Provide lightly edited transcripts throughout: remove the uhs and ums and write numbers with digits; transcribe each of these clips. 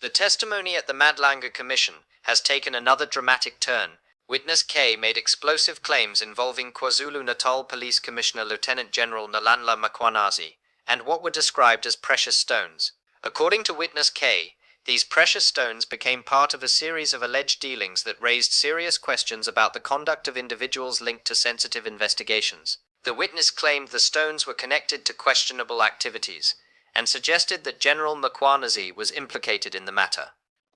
The testimony at the Madlanga Commission has taken another dramatic turn. Witness K made explosive claims involving KwaZulu-Natal Police Commissioner Lieutenant General Nalanla Mkhwanazi and what were described as precious stones. According to Witness K, these precious stones became part of a series of alleged dealings that raised serious questions about the conduct of individuals linked to sensitive investigations. The witness claimed the stones were connected to questionable activities and suggested that General Mkhwanazi was implicated in the matter.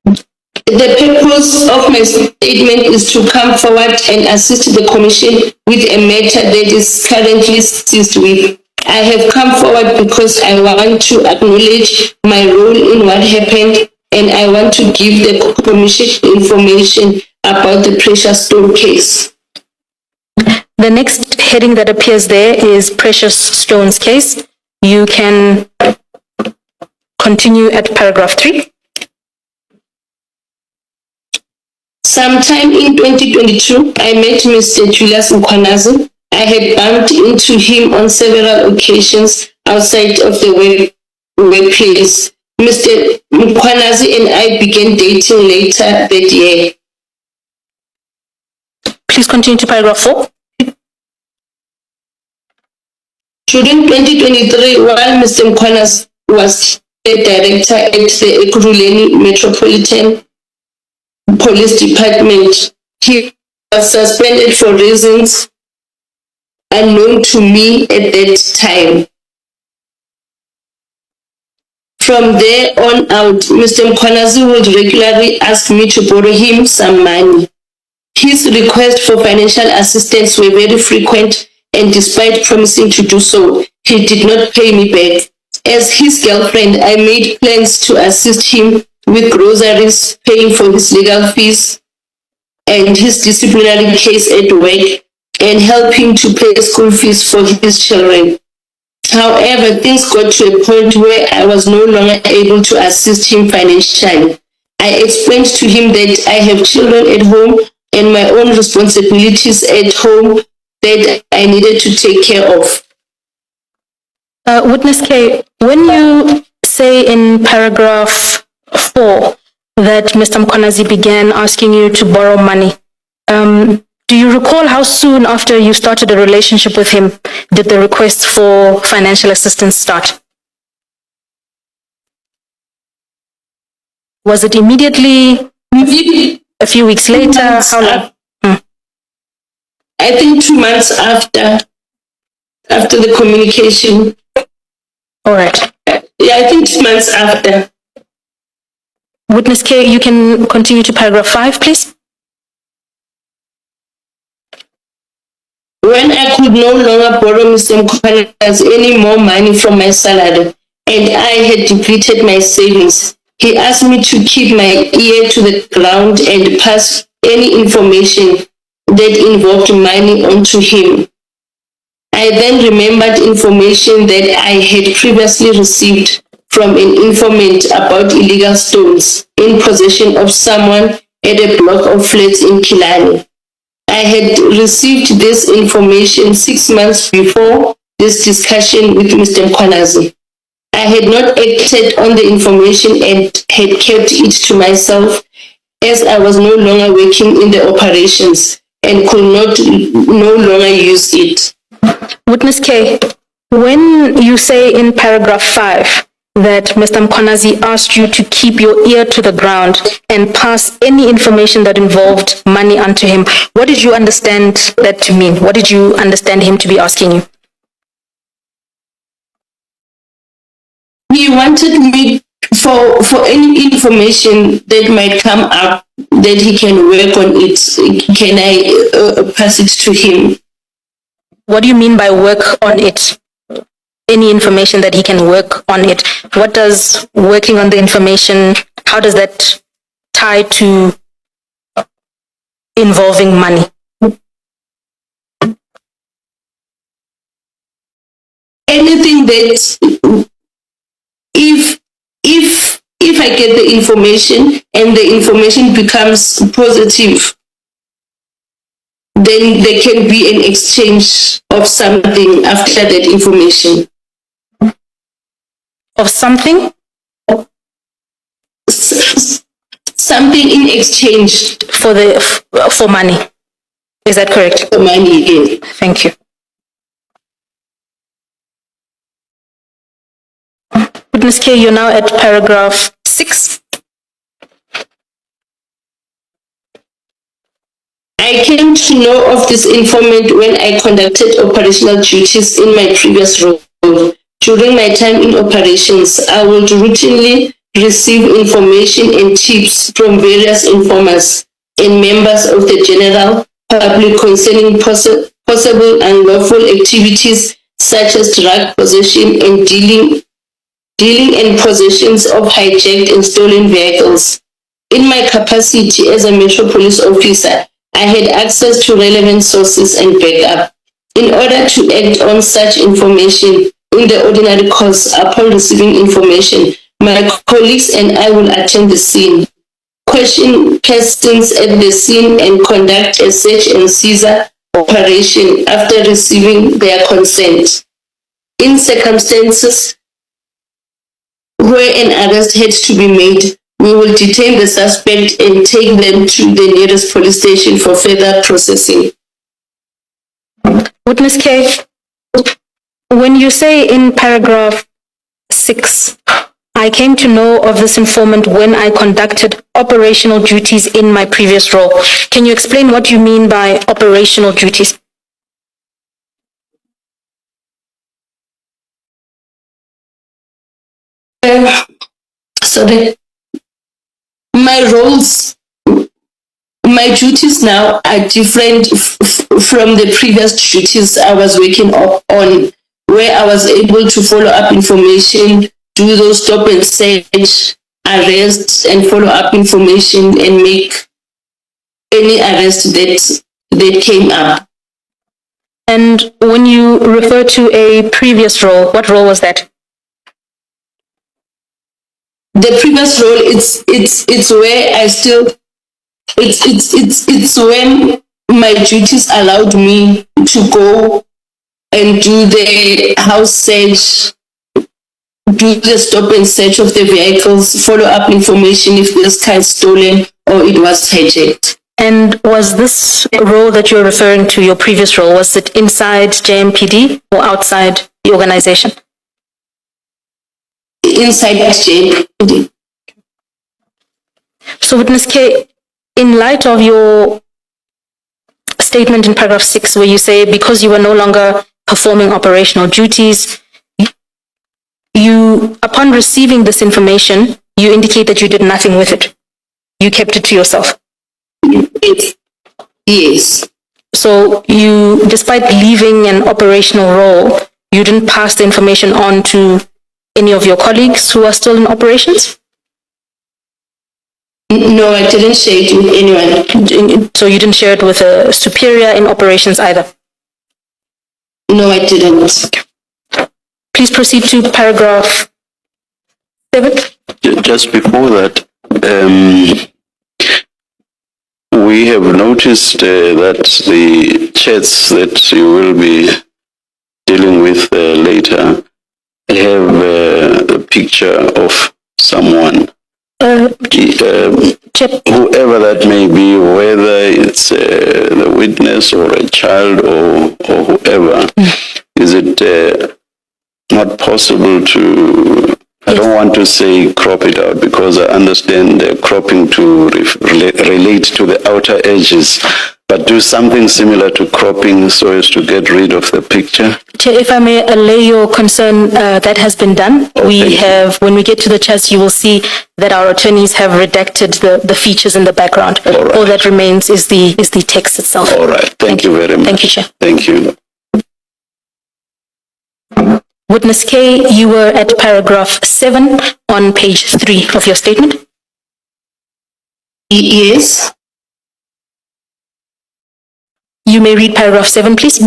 The purpose of my statement is to come forward and assist the Commission with a matter that is currently seized with. I have come forward because I want to acknowledge my role in what happened, and I want to give the Commission information about the precious stone case. The next heading that appears there is Precious Stones Case. You can continue at paragraph 3. Sometime in 2022, I met Mr. Julius Mkhwanazi. I had bumped into him on several occasions outside of the workplace. Mr. Mkhwanazi and I began dating later that year. Please continue to paragraph 4. During 2023, while Mr. Mkhwanazi was the director at the Ekurhuleni Metropolitan Police Department, he was suspended for reasons unknown to me at that time. From there on out, Mr. Mkhwanazi would regularly ask me to borrow him some money. His requests for financial assistance were very frequent, and despite promising to do so, he did not pay me back. As his girlfriend, I made plans to assist him with groceries, paying for his legal fees and his disciplinary case at work, and help him to pay school fees for his children. However, things got to a point where I was no longer able to assist him financially. I explained to him that I have children at home and my own responsibilities at home that I needed to take care of. Witness K, when you say in paragraph 4 that Mr. Mkhwanazi began asking you to borrow money, do you recall how soon after you started a relationship with him did the request for financial assistance start? Was it immediately? A few weeks later? How long? I think 2 months after the communication. All right. Yeah, I think 2 months after. Witness K, you can continue to paragraph 5, please. When I could no longer borrow Mr. Mkhwanazi any more money from my salary, and I had depleted my savings, he asked me to keep my ear to the ground and pass any information that involved money onto him. I then remembered information that I had previously received from an informant about illegal stones in possession of someone at a block of flats in Kilani. I had received this information 6 months before this discussion with Mr. Mkhwanazi. I had not acted on the information and had kept it to myself, as I was no longer working in the operations and could no longer use it. Witness K, when you say in paragraph 5 that Mr. Mkhwanazi asked you to keep your ear to the ground and pass any information that involved money onto him, what did you understand that to mean? What did you understand him to be asking you? He wanted me for any information that might come up that he can work on it. Can I pass it to him? What do you mean by work on it? Any information that he can work on it. What does working on the information, how does that tie to involving money? Anything that if I get the information and the information becomes positive, then there can be an exchange of something after that information. Of something? something in exchange for money. Is that correct? for money. Yes. Thank you. Witness K, you're now at paragraph 6. I came to know of this informant when I conducted operational duties in my previous role. During my time in operations, I would routinely receive information and tips from various informers and members of the general public concerning possible unlawful activities such as drug possession and dealing and possessions of hijacked and stolen vehicles. In my capacity as a Metro Police officer, I had access to relevant sources and backup. In order to act on such information in the ordinary course upon receiving information, my colleagues and I will attend the scene, question persons at the scene, and conduct a search and seizure operation after receiving their consent. In circumstances where an arrest had to be made, we will detain the suspect and take them to the nearest police station for further processing. Witness K, when you say in paragraph 6, I came to know of this informant when I conducted operational duties in my previous role. Can you explain what you mean by operational duties? Sorry. My roles, my duties now are different from the previous duties I was working on, where I was able to follow up information, do those stop and search, arrests, and follow up information and make any arrest that came up. And when you refer to a previous role, what role was that? The previous role, it's where I still, it's when my duties allowed me to go and do the house search, do the stop and search of the vehicles, follow up information if this car is stolen or it was hijacked. And was this role that you're referring to, your previous role, was it inside JMPD or outside the organization? Inside JMPD. So Witness K, in light of your statement in paragraph 6 where you say because you were no longer performing operational duties, you, upon receiving this information, you indicate that you did nothing with it. You kept it to yourself. Yes. So you, despite leaving an operational role, you didn't pass the information on to any of your colleagues who are still in operations? No, I didn't share it with anyone. So you didn't share it with a superior in operations either? No, I didn't. Please proceed to paragraph 7. Just before that, we have noticed that the chats that you will be dealing with later have a picture of someone. Whoever that may be, whether it's the witness or a child or whoever, is it not possible to, I don't want to say crop it out because I understand cropping to relate to the outer edges, but do something similar to cropping so as to get rid of the picture. Chair, if I may allay your concern, that has been done. We have, when we get to the chats, you will see that our attorneys have redacted the features in the background. All that remains is the text itself. All right. Thank you very much. Thank you, Chair. Thank you. Witness K, you were at paragraph 7 on page 3 of your statement. Yes. You may read paragraph 7, please.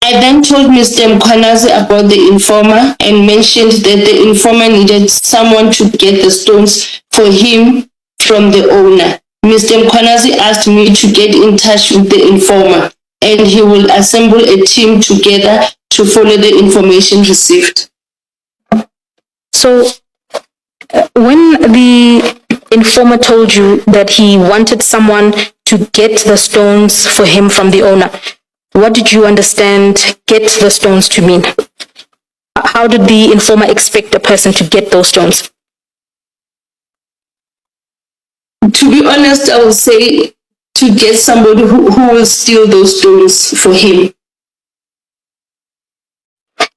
I then told Mr. Mkhwanazi about the informer and mentioned that the informer needed someone to get the stones for him from the owner. Mr. Mkhwanazi asked me to get in touch with the informer and he will assemble a team together to follow the information received. So when the informer told you that he wanted someone to get the stones for him from the owner, what did you understand get the stones to mean? How did the informer expect a person to get those stones? To be honest, I would say to get somebody who will steal those stones for him.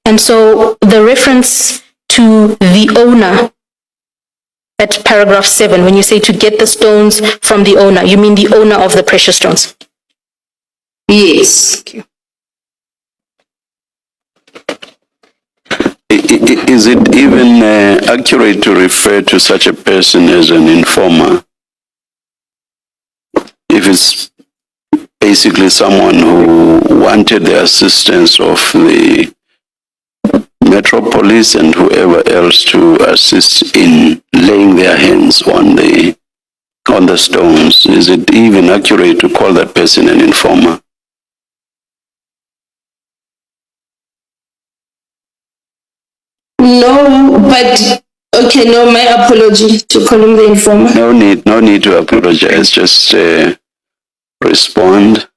And so the reference to the owner at paragraph 7, when you say to get the stones from the owner, you mean the owner of the precious stones? Yes. Is it even accurate to refer to such a person as an informer? If it's basically someone who wanted the assistance of the Metro Police and whoever else to assist in laying their hands on the stones, is it even accurate to call that person an informer? No, but okay, no, my apology to call him the informer. No need to apologize, just respond.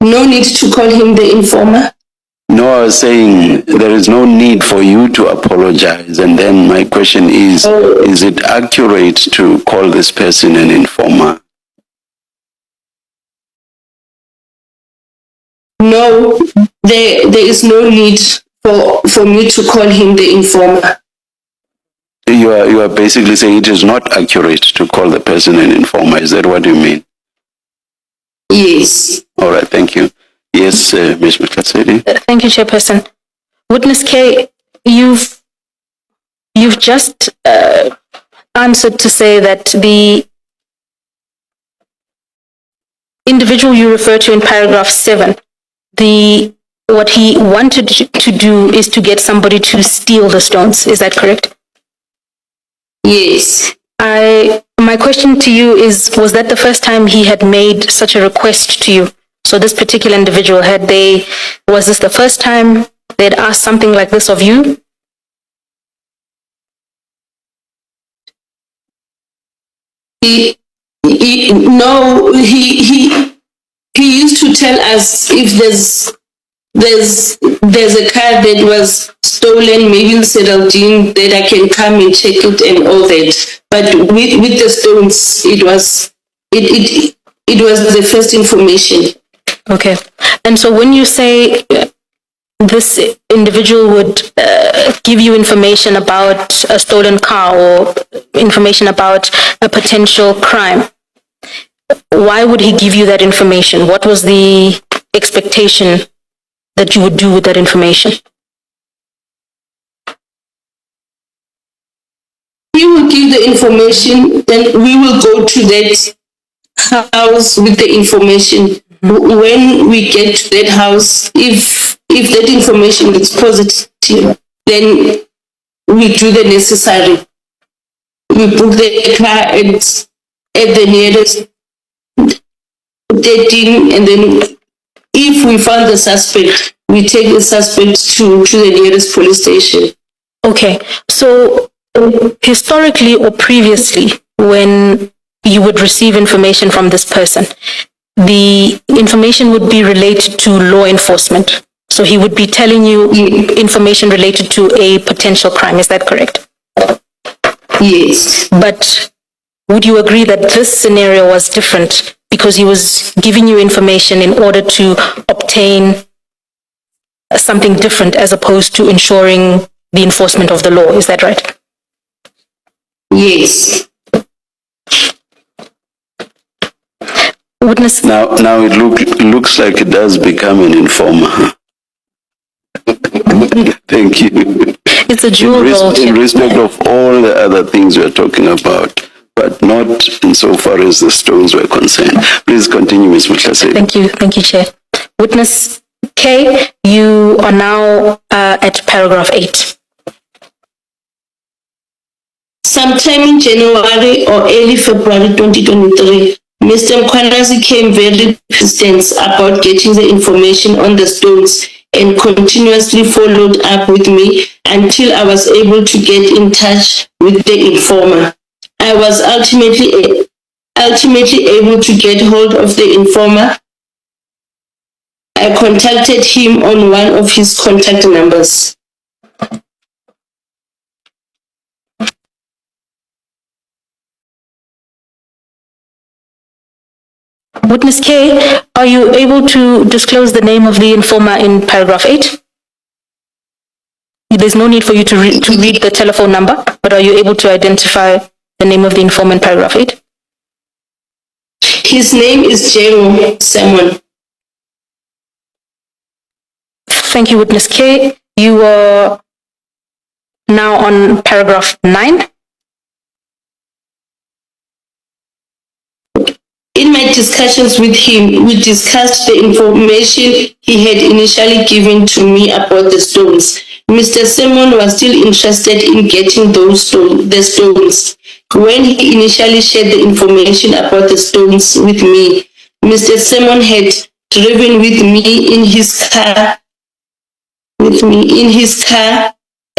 No need to call him the informer. No, I was saying there is no need for you to apologize. And then my question is it accurate to call this person an informer? No, there is no need for me to call him the informer. You are basically saying it is not accurate to call the person an informer. Is that what you mean? Yes. All right, thank you. Yes, Ms. Mkhwanazi. Thank you, Chairperson. Witness K, you've just answered to say that the individual you refer to in paragraph 7, what he wanted to do is to get somebody to steal the stones. Is that correct? Yes. My question to you is, was that the first time he had made such a request to you? So this particular individual, was this the first time they'd asked something like this of you? No, he used to tell us if there's a car that was stolen, maybe in Sedaldine, that I can come and check it and all that. But with the stones, it was the first information. Okay. And so when you say this individual would give you information about a stolen car or information about a potential crime, why would he give you that information? What was the expectation that you would do with that information? He will give the information, then we will go to that house with the information. When we get to that house, if that information is positive, then we do the necessary. We book the car at the nearest dating, and then if we find the suspect, we take the suspect to the nearest police station. Okay, so historically or previously, when you would receive information from this person, the information would be related to law enforcement. So he would be telling you information related to a potential crime. Is that correct? Yes. But would you agree that this scenario was different because he was giving you information in order to obtain something different as opposed to ensuring the enforcement of the law? Is that right? Yes. Witness. Now it looks like it does become an informer. Thank you. It's a dual role. In respect of all the other things we're talking about, but not insofar as the stones were concerned. Please continue, Ms. Mkhwanazi. Thank you, Chair. Witness K, you are now at paragraph 8. Sometime in January or early February 2023, Mr. Mkhwanazi came very persistent about getting the information on the stones and continuously followed up with me until I was able to get in touch with the informer. I was ultimately able to get hold of the informer. I contacted him on one of his contact numbers. Witness K, are you able to disclose the name of the informer in paragraph 8? There's no need for you to read the telephone number, but are you able to identify the name of the informer in paragraph 8? His name is Jemo Simon. Thank you, Witness K. You are now on paragraph 9. In my discussions with him, we discussed the information he had initially given to me about the stones. Mr. Simon was still interested in getting the stones. When he initially shared the information about the stones with me, Mr. Simon had driven with me in his car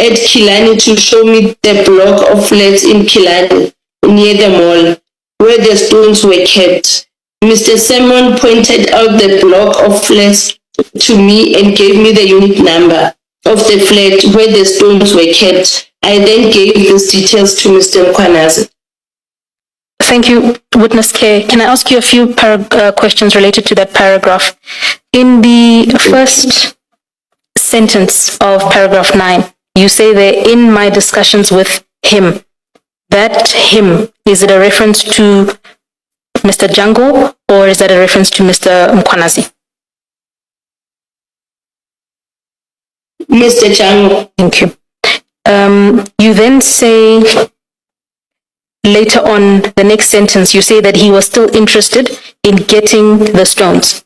at Kilani to show me the block of flats in Kilani near the mall where the stones were kept. Mr. Simon pointed out the block of flats to me and gave me the unit number of the flat where the stones were kept. I then gave these details to Mr. Mkhwanazi. Thank you, Witness K. Can I ask you a few questions related to that paragraph? In the first sentence of paragraph 9, you say there, in my discussions with him. That him, is it a reference to Mr. Django or is that a reference to Mr. Mkhwanazi? Mr. Django. Thank you. You then say later on, the next sentence, you say that he was still interested in getting the stones.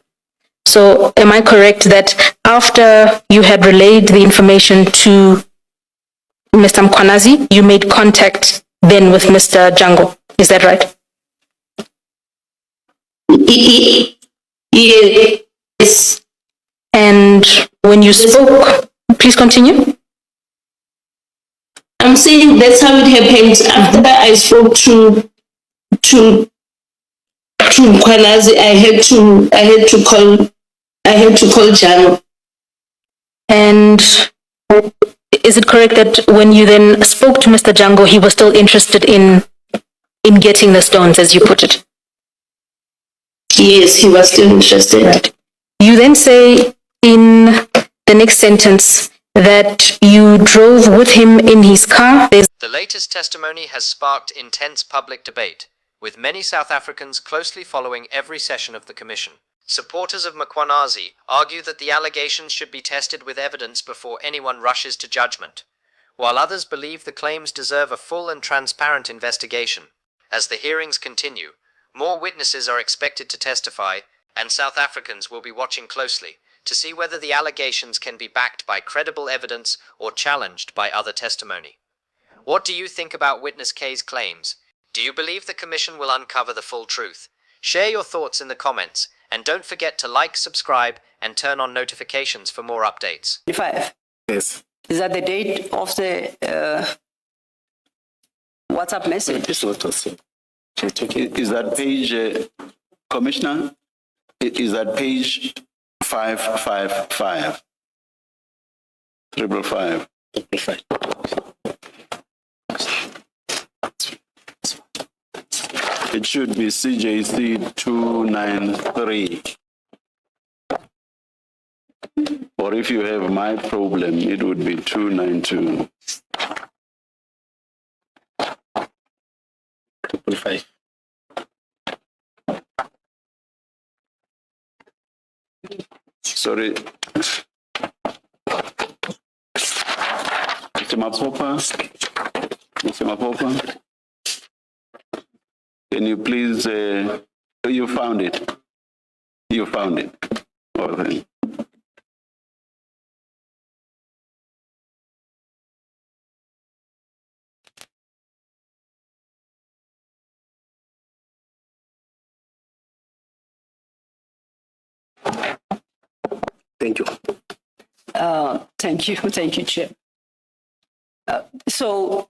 So am I correct that after you had relayed the information to Mr. Mkhwanazi, you made contact then with Mr. Django? Is that right? Yes. And when you spoke, please continue. I'm saying that's how it happened. After I spoke to Mkhwanazi, I had to call Django. And is it correct that when you then spoke to Mr. Django, he was still interested in getting the stones, as you put it? Yes, he was still interested. Right. You then say in the next sentence that you drove with him in his car. The latest testimony has sparked intense public debate, with many South Africans closely following every session of the commission. Supporters of Mkhwanazi argue that the allegations should be tested with evidence before anyone rushes to judgment, while others believe the claims deserve a full and transparent investigation. As the hearings continue, more witnesses are expected to testify, and South Africans will be watching closely to see whether the allegations can be backed by credible evidence or challenged by other testimony. What do you think about Witness K's claims? Do you believe the commission will uncover the full truth? Share your thoughts in the comments, and don't forget to like, subscribe, and turn on notifications for more updates. 25. Yes. Is that the date of the WhatsApp message? This is what was said. Is that page, Commissioner? Is that page 555? 555. It should be CJC 293. Or if you have my problem, it would be 292. 555. Sorry. Mr. Mapopa, can you please, you found it. You found it. Oh, then. Thank you. Thank you, Chair. So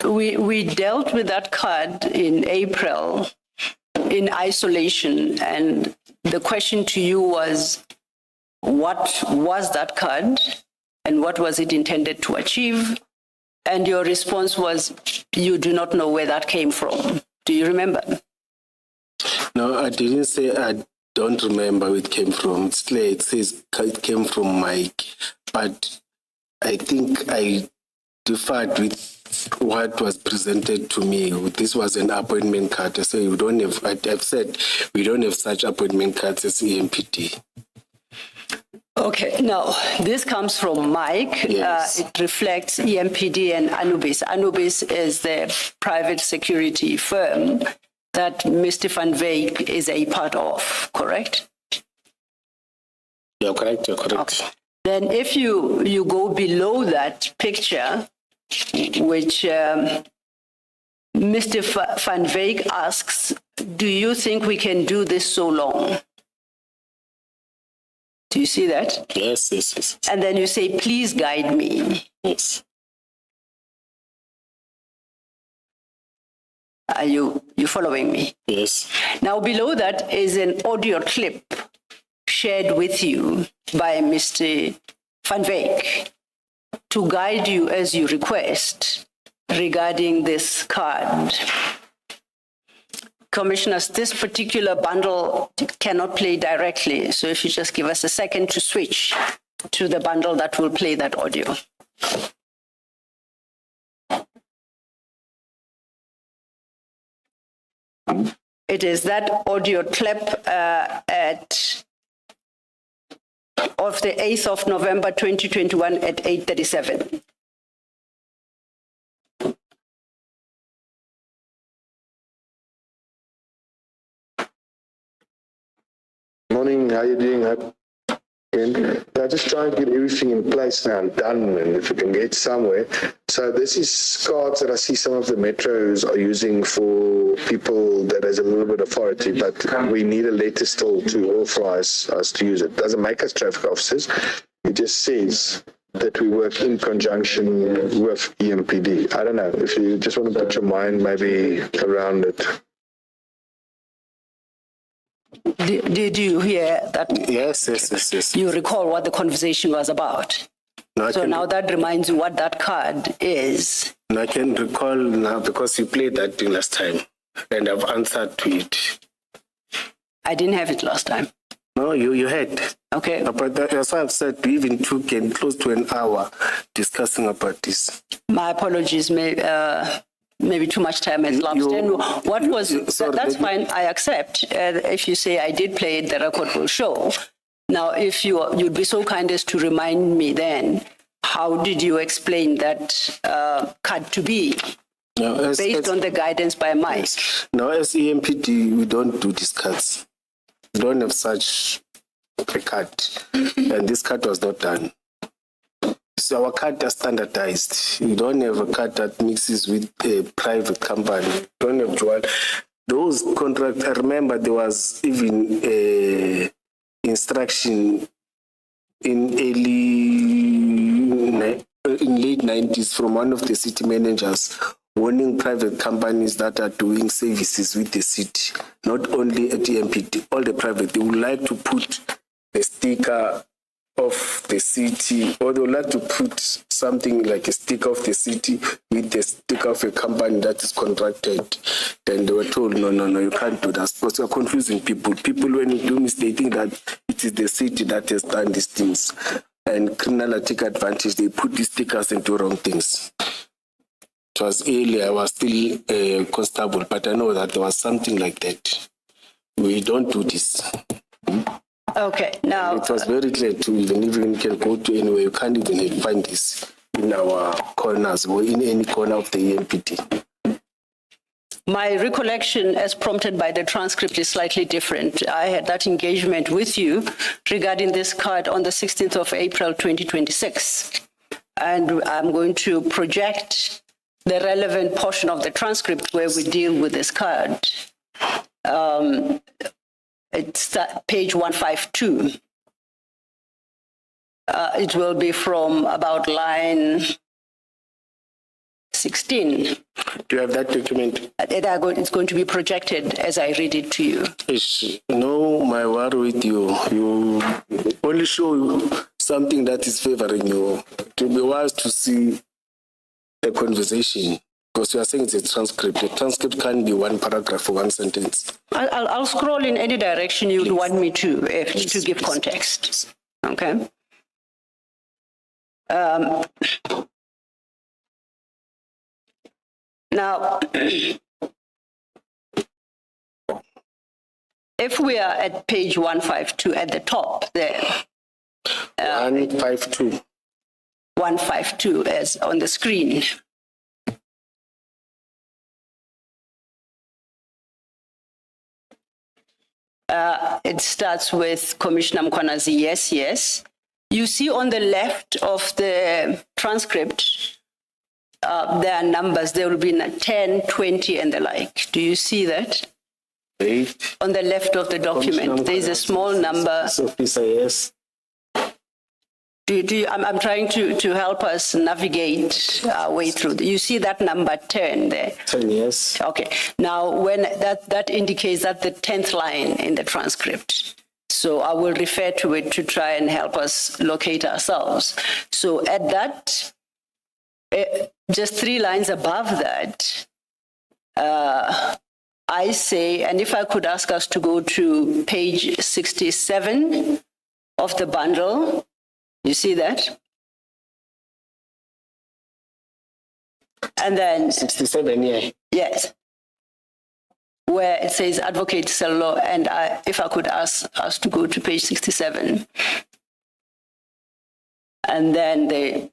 we dealt with that card in April in isolation, and the question to you was, what was that card and what was it intended to achieve? And your response was, you do not know where that came from. Do you remember? No, I didn't say I don't remember where it came from. It's clear it says it came from Mike, but I think I differed with what was presented to me. This was an appointment card. I say we don't have. I've said we don't have such appointment cards as EMPD. Okay, now this comes from Mike. Yes. It reflects EMPD and Anubis. Anubis is the private security firm that Mr. Van Wyk is a part of, correct? You're correct, you're correct. Okay. Then if you go below that picture, which Mr. Van Wyk asks, do you think we can do this so long? Do you see that? Yes, yes, yes. And then you say, please guide me. Yes. Are you following me? Yes. Now below that is an audio clip shared with you by Mr. Van Wyk to guide you as you request regarding this card. Commissioners, this particular bundle cannot play directly, so if you just give us a second to switch to the bundle that will play that audio. It is that audio clip of the 8th of November 2021 at 8:37. Morning, how you doing? I just try and get everything in place now and done, and if we can get somewhere. So this is cards that I see some of the metros are using for people that has a little bit of authority, but we need a letter still to authorize us to use it. Doesn't make us traffic officers. It just says that we work in conjunction with EMPD. I don't know if you just want to put your mind maybe around it. Did you hear that? Yes. You recall what the conversation was about? No, So now that reminds you what that card is. I can recall now because you played that thing last time and I've answered to it. I didn't have it last time. No, you had. Okay. But that's why I've said we even took close to an hour discussing about this. My apologies. Maybe too much time has lapsed. And what was, that's fine, I accept. If you say I did play it, the record will show. Now, if you'd be so kind as to remind me then, how did you explain that card to be? No, based on the guidance by Mike? Now, as EMPD, we don't do these cards. We don't have such a card. And this card was not done. So our card is standardized. You don't have a card that mixes with a private company. You don't have dual. Those contracts, I remember there was even a instruction in late 90s from one of the city managers warning private companies that are doing services with the city, not only at EMPD, all the private, they would like to put a sticker of the city, or they would like to put something like a sticker of the city with the sticker of a company that is contracted. Then they were told, no, you can't do that because you're confusing people. People, when you do mistake, they think that it is the city that has done these things. And criminal take advantage, they put these stickers and do wrong things. It was earlier, I was still a constable, but I know that there was something like that. We don't do this. Okay, now... It was very clear too, even if you can go to anywhere, you can't even find this in our corners or in any corner of the EMPD. My recollection as prompted by the transcript is slightly different. I had that engagement with you regarding this card on the 16th of April, 2026. And I'm going to project the relevant portion of the transcript where we deal with this card. It's page 152. It will be from about line 16. Do you have that document? It's going to be projected as I read it to you. No, my word with you. You only show something that is favoring you. It will be wise to see a conversation, because you are saying it's a transcript. A transcript can't be one paragraph or one sentence. I'll scroll in any direction you'd want me to, to give context. Okay. Now, if we are at page 152 at the top there. 152. 152 as on the screen. It starts with Commissioner Mkhwanazi, yes, yes. You see on the left of the transcript, there are numbers. There will be 10, 20, and the like. Do you see that? 8. On the left of the document, there is a small number. Officer, yes. I'm trying to help us navigate our way through. You see that number 10 there? 10, yes. Okay. Now, when that indicates that the 10th line in the transcript. So I will refer to it to try and help us locate ourselves. So at that, just 3 lines above that, I say, and if I could ask us to go to page 67 of the bundle, you see that? And then 67, yeah. Yes. Where it says Advocate Sello, and if I could ask us to go to page 67. And then the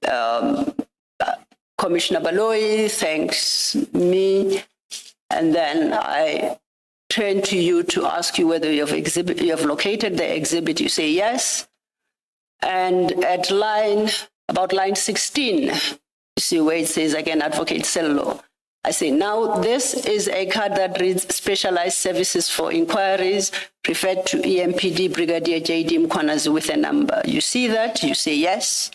Commissioner Baloyi thanks me, and then I turn to you to ask you whether you have located the exhibit. You say yes. And at about line 16, you see where it says again, Advocate Sello. I say, now this is a card that reads specialized services for inquiries, referred to EMPD Brigadier J.D. Mkhwanazi with a number. You see that? You say yes.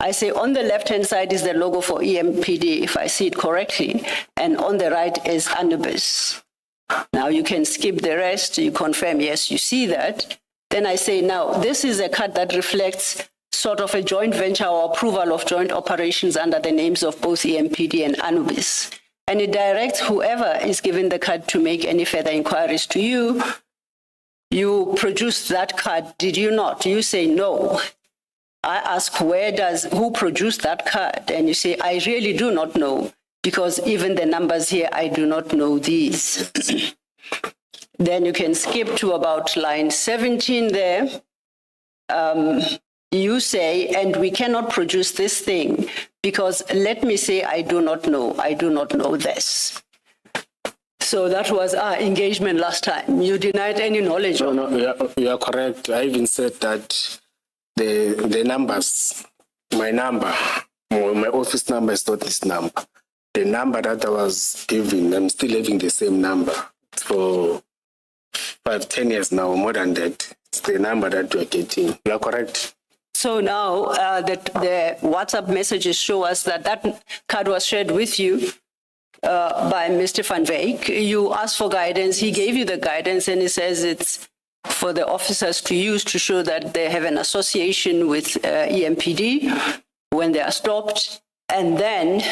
I say on the left-hand side is the logo for EMPD, if I see it correctly, and on the right is Anubis. Now you can skip the rest, you confirm, yes, you see that. Then I say, now, this is a card that reflects sort of a joint venture or approval of joint operations under the names of both EMPD and Anubis. And it directs whoever is given the card to make any further inquiries to you. You produce that card, did you not? You say no. I ask, who produced that card? And you say, I really do not know, because even the numbers here, I do not know these. Then you can skip to about line 17 there. You say, and we cannot produce this thing because let me say, I do not know this. So that was our engagement last time. You denied any knowledge. No, you are correct. I even said that the numbers, my number, my office number is not this number. The number that I was given, I'm still having the same number for 5-10 years now, more than that. It's the number that you are getting. You are correct. So now the WhatsApp messages show us that card was shared with you by Mr. Van Wyk. You asked for guidance. He gave you the guidance, and he says it's for the officers to use to show that they have an association with EMPD when they are stopped. And then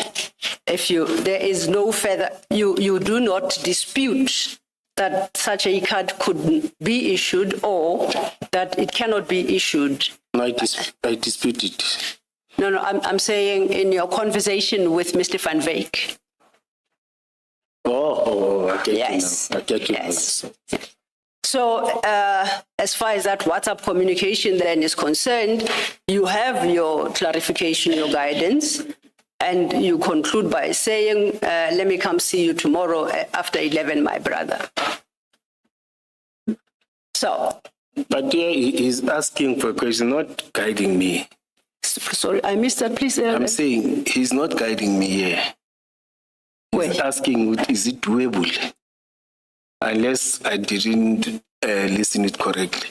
if there is no further, you do not dispute that such a card could be issued or that it cannot be issued. No, I dispute it. No, I'm saying in your conversation with Mr. Van Wyk. I get yes. you now. I get you yes. Now. So as far as that WhatsApp communication then is concerned, you have your clarification, your guidance, and you conclude by saying, let me come see you tomorrow after 11, my brother. So. But here he's asking for a question, not guiding me. Sorry, I missed that, please. I'm saying he's not guiding me here. He's asking, is it doable? Unless I didn't listen it correctly.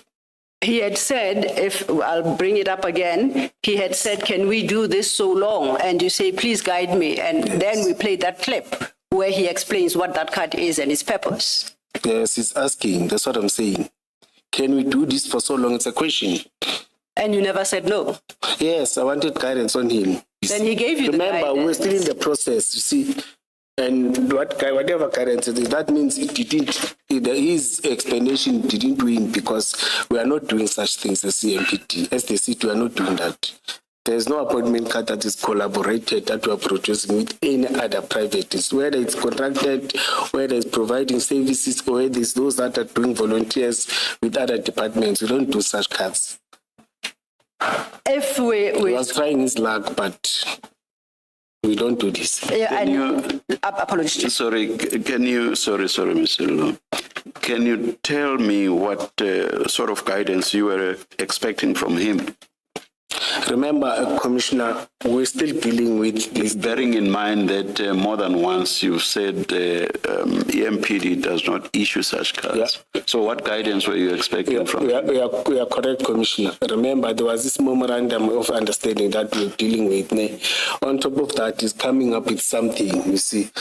He had said, if I'll bring it up again, he had said, can we do this so long? And you say, please guide me. And then we played that clip where he explains what that card is and its purpose. Yes, he's asking. That's what I'm saying. Can we do this for so long? It's a question. And you never said no. Yes, I wanted guidance on him. Then he gave you the Remember, guidance. we're still in the process, you see. And whatever guidance it is, that means his explanation didn't win because we are not doing such things as CMPT. As the city, we are not doing that. There's no appointment card that is collaborated that we are producing with any other private, whether it's contracted, whether it's providing services, or whether it's those that are doing volunteers with other departments. We don't do such cards. If He was trying his luck, but we don't do this. Apologies. Sorry, Mr. Lo. Can you tell me what sort of guidance you were expecting from him? Remember, Commissioner, we're still dealing with this. Bearing in mind that more than once you've said EMPD does not issue such cards. Yeah. So what guidance were you expecting from him? We are correct, Commissioner. Remember, there was this memorandum of understanding that we're dealing with. On top of that, is coming up with something, you see.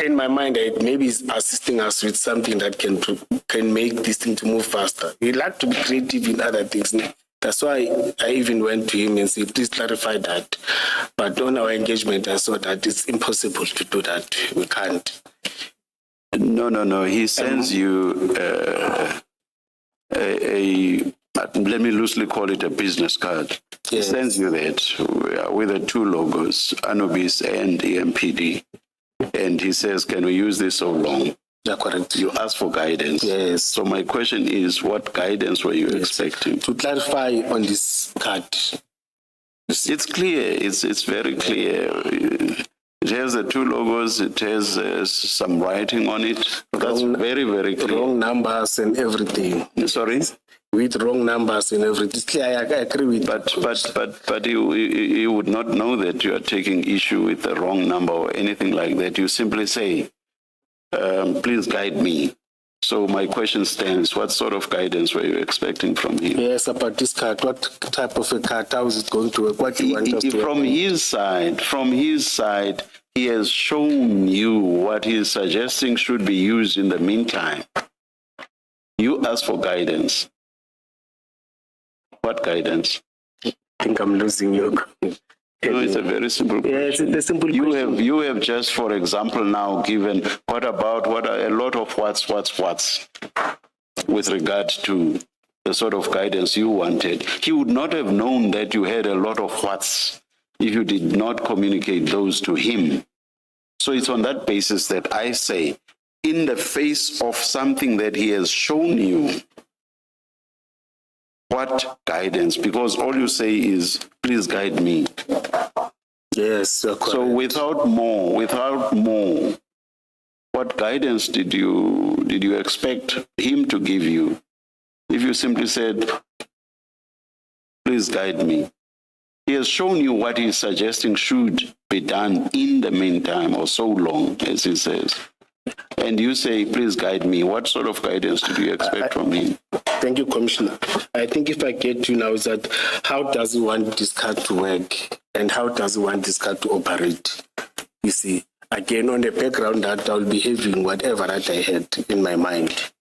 In my mind, maybe he's assisting us with something that can make this thing to move faster. We like to be creative in other things. That's why I even went to him and said, please clarify that. But on our engagement, I saw that it's impossible to do that. We can't. No. He sends you let me loosely call it a business card. Yes. He sends you that with the two logos, Anubis and EMPD. And he says, can we use this so long? Yeah, correct. You ask for guidance. Yes. So my question is, what guidance were you expecting? To clarify on this card. It's clear. It's very clear. It has the two logos. It has some writing on it. That's very, very clear. Wrong numbers and everything. Sorry? With wrong numbers and everything. It's clear. I agree with that. But you would not know that you are taking issue with the wrong number or anything like that. You simply say, please guide me. So my question stands, what sort of guidance were you expecting from him? Yes, about this card. What type of a card? How is it going to work? What do you want us to From his side, he has shown you what he is suggesting should be used in the meantime. You ask for guidance. What guidance? I think I'm losing you. No, it's a very simple question. Yes, it's a simple question. You have just, for example, now given what are a lot of what's with regard to the sort of guidance you wanted. He would not have known that you had a lot of what's if you did not communicate those to him. So it's on that basis that I say, in the face of something that he has shown you, what guidance? Because all you say is, please guide me. Yes. So without more, what guidance did you expect him to give you? If you simply said, please guide me. He has shown you what he's suggesting should be done in the meantime, or so long, as he says. And you say, please guide me. What sort of guidance do you expect from him? Thank you, Commissioner. I think if I get you now is that how does he want this card to work and how does he want this card to operate? You see, again, on the background that I'll be having whatever that I had in my mind.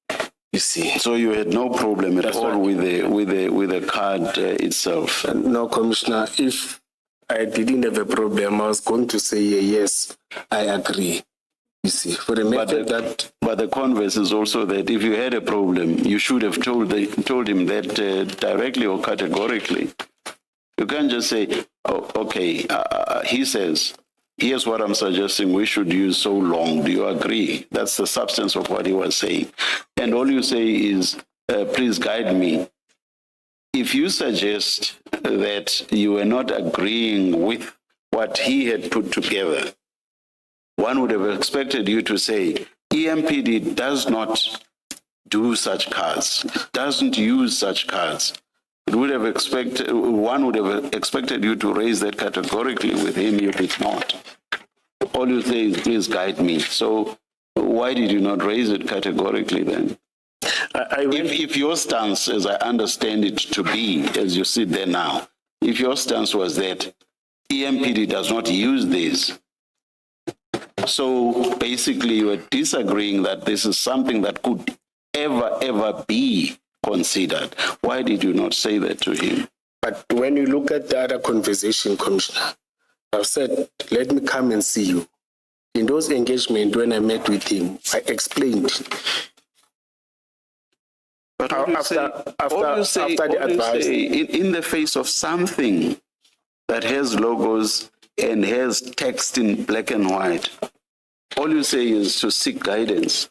You see. So you had no problem at all with the card itself? No, Commissioner. If I didn't have a problem, I was going to say yes, I agree. You see, for the method but the converse is also that if you had a problem, you should have told him that directly or categorically. You can't just say, oh, okay, he says, here's what I'm suggesting we should use so long. Do you agree? That's the substance of what he was saying. And all you say is, please guide me. If you suggest that you were not agreeing with what he had put together, one would have expected you to say, EMPD does not do such cards, doesn't use such cards. One would have expected you to raise that categorically with him. You did not. All you say is, please guide me. So why did you not raise it categorically then? If your stance, as I understand it to be, as you sit there now, if your stance was that EMPD does not use this, so basically you are disagreeing that this is something that could ever be considered. Why did you not say that to him? But when you look at the other conversation, Commissioner, I've said, let me come and see you. In those engagements, when I met with him, I explained. But all you say, in the face of something that has logos and has text in black and white, all you say is to seek guidance.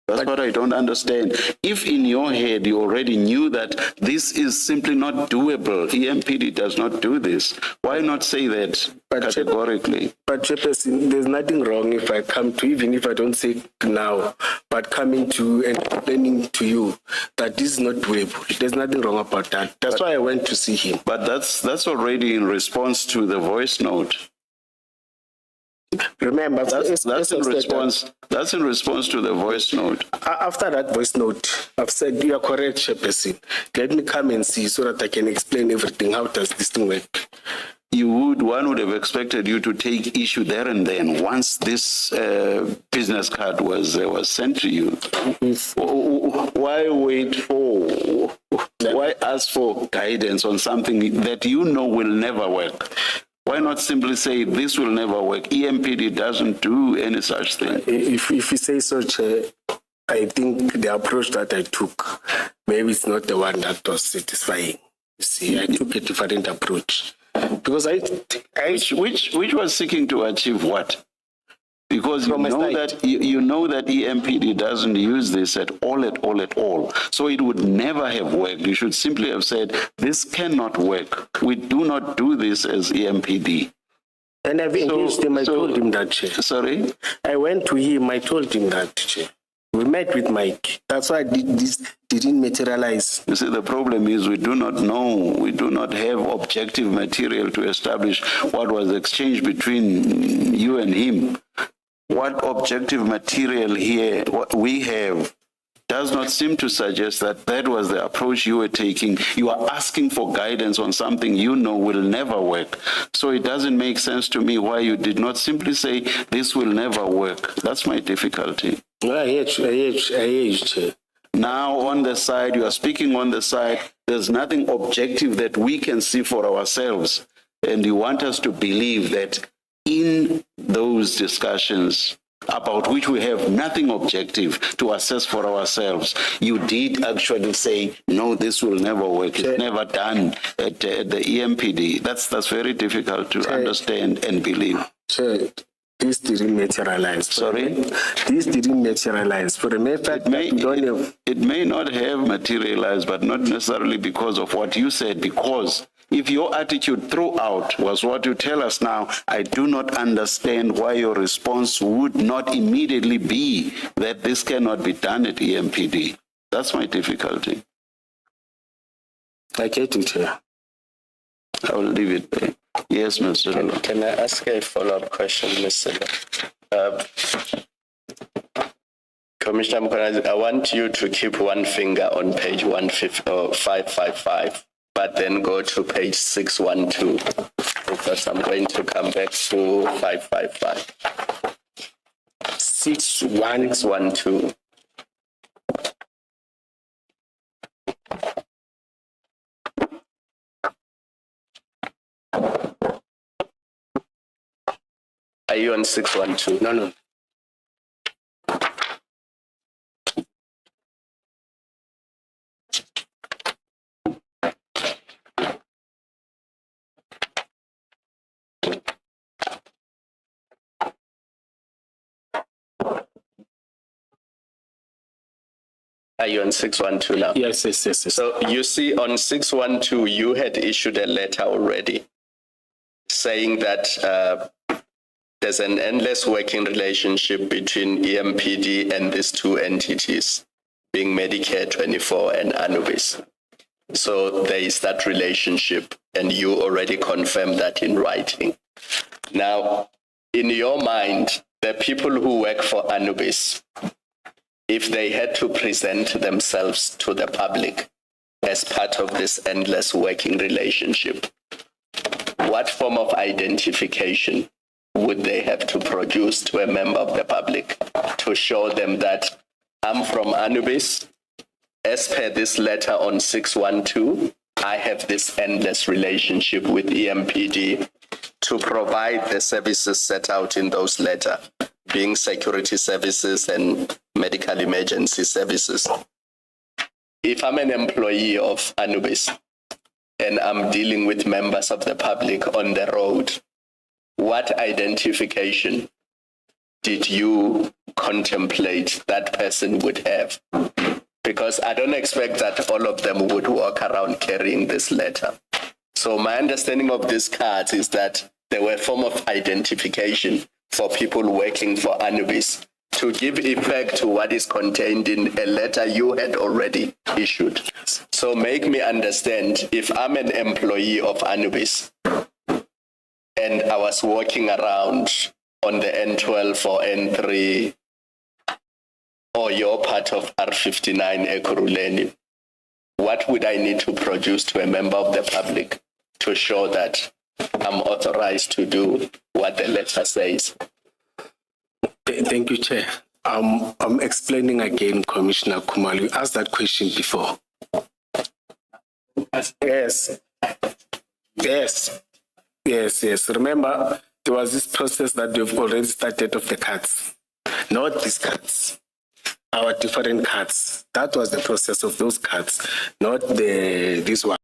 That's what I don't understand. If in your head you already knew that this is simply not doable, EMPD does not do this, why not say that categorically? But Chairperson, there's nothing wrong if I come to, even if I don't say it now, but coming to and explaining to you that this is not doable. There's nothing wrong about that. That's why I went to see him. But that's already in response to the voice note. Remember, that's in response. That's in response to the voice note. After that voice note, I've said you are correct, Chairperson. Let me come and see so that I can explain everything. How does this thing work? One would have expected you to take issue there and then once this business card was sent to you. Why wait for? Why ask for guidance on something that you know will never work? Why not simply say this will never work? EMPD doesn't do any such thing. If you say so, Chair, I think the approach that I took, maybe it's not the one that was satisfying. You see, I took a different approach. Because which was seeking to achieve what? Because you know that EMPD doesn't use this at all. So it would never have worked. You should simply have said, this cannot work. We do not do this as EMPD. And I've engaged him, I told him that, Chair. Sorry? I went to him, I told him that, Chair. We met with Mike. That's why this didn't materialize. You see, the problem is we do not know, we do not have objective material to establish what was exchanged between you and him. What objective material here, what we have, does not seem to suggest that that was the approach you were taking. You are asking for guidance on something you know will never work. So it doesn't make sense to me why you did not simply say, this will never work. That's my difficulty. I hear. Now on the side, you are speaking on the side, there's nothing objective that we can see for ourselves. And you want us to believe that in those discussions about which we have nothing objective to assess for ourselves, you did actually say, no, this will never work. It's never done at the EMPD. That's very difficult to understand and believe. Sure. This didn't materialize. Sorry? This didn't materialize. For the mere fact it may not have materialized, but not necessarily because of what you said, because if your attitude throughout was what you tell us now, I do not understand why your response would not immediately be that this cannot be done at EMPD. That's my difficulty. I get it, Chair. I will leave it there. Yes, Mr. Lolo. Can I ask a follow-up question, Mr. Commissioner Mkhwanazi, I want you to keep one finger on page 555, but then go to page 612, because I'm going to come back to 555. 612. Are you on 612? No. Are you on 612 now? Yes. So you see on 612, you had issued a letter already saying that there's an endless working relationship between EMPD and these two entities, being Medicare 24 and Anubis. So there is that relationship, and you already confirmed that in writing. Now, in your mind, the people who work for Anubis, if they had to present themselves to the public as part of this endless working relationship, what form of identification would they have to produce to a member of the public to show them that I'm from Anubis? As per this letter on 612, I have this endless relationship with EMPD to provide the services set out in those letters, being security services and medical emergency services. If I'm an employee of Anubis and I'm dealing with members of the public on the road, what identification did you contemplate that person would have? Because I don't expect that all of them would walk around carrying this letter. So my understanding of these cards is that they were a form of identification for people working for Anubis to give effect to what is contained in a letter you had already issued. So make me understand, if I'm an employee of Anubis and I was walking around on the N12 or N3, or you're part of R59 Ekurhuleni, what would I need to produce to a member of the public to show that I'm authorized to do what the letter says? Thank you, Chair. I'm explaining again, Commissioner Khumalo. You asked that question before. Yes. Remember, there was this process that we've already started of the cards. Not these cards. Our different cards. That was the process of those cards, not this one.